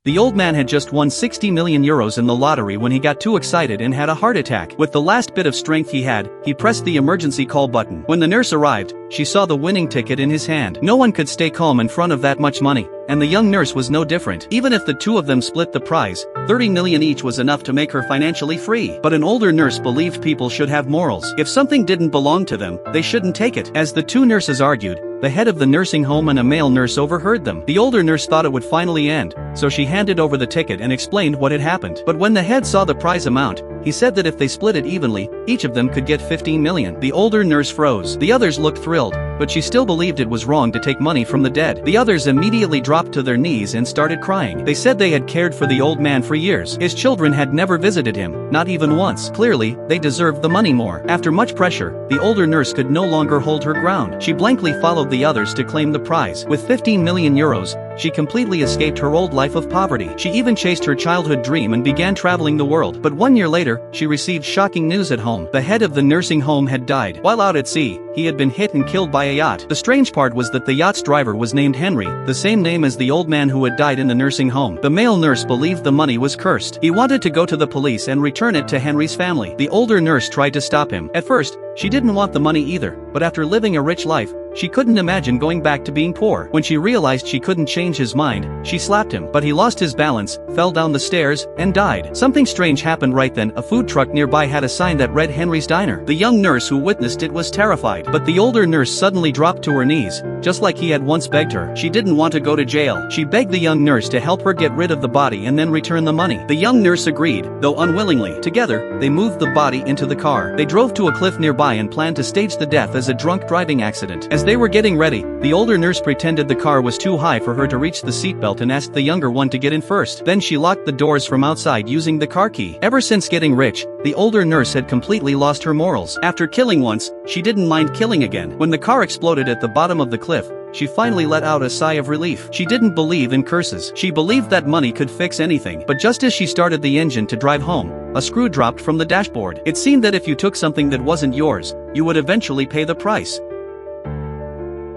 The old man had just won 60 million euros in the lottery when he got too excited and had a heart attack. With the last bit of strength he had, he pressed the emergency call button. When the nurse arrived, she saw the winning ticket in his hand. No one could stay calm in front of that much money, and the young nurse was no different. Even if the two of them split the prize, 30 million each was enough to make her financially free. But an older nurse believed people should have morals. If something didn't belong to them, they shouldn't take it. As the two nurses argued, the head of the nursing home and a male nurse overheard them. The older nurse thought it would finally end, so she handed over the ticket and explained what had happened. But when the head saw the prize amount, he said that if they split it evenly, each of them could get 15 million. The older nurse froze. The others looked thrilled, but she still believed it was wrong to take money from the dead. The others immediately dropped to their knees and started crying. They said they had cared for the old man for years. His children had never visited him, not even once. Clearly, they deserved the money more. After much pressure, the older nurse could no longer hold her ground. She blankly followed the others to claim the prize. With 15 million euros, she completely escaped her old life of poverty. She even chased her childhood dream and began traveling the world. But 1 year later, she received shocking news at home. The head of the nursing home had died. While out at sea, he had been hit and killed by a yacht. The strange part was that the yacht's driver was named Henry, the same name as the old man who had died in the nursing home. The male nurse believed the money was cursed. He wanted to go to the police and return it to Henry's family. The older nurse tried to stop him. At first, she didn't want the money either, but after living a rich life, she couldn't imagine going back to being poor. When she realized she couldn't change his mind, she slapped him. But he lost his balance, fell down the stairs, and died. Something strange happened right then. A food truck nearby had a sign that read Henry's Diner. The young nurse who witnessed it was terrified. But the older nurse suddenly dropped to her knees, just like he had once begged her. She didn't want to go to jail. She begged the young nurse to help her get rid of the body and then return the money. The young nurse agreed, though unwillingly. Together, they moved the body into the car. They drove to a cliff nearby and planned to stage the death as a drunk driving accident. As they were getting ready, the older nurse pretended the car was too high for her to reach the seatbelt and asked the younger one to get in first. Then she locked the doors from outside using the car key. Ever since getting rich, the older nurse had completely lost her morals. After killing once, she didn't mind killing again. When the car exploded at the bottom of the cliff, she finally let out a sigh of relief. She didn't believe in curses. She believed that money could fix anything. But just as she started the engine to drive home, a screw dropped from the dashboard. It seemed that if you took something that wasn't yours, you would eventually pay the price.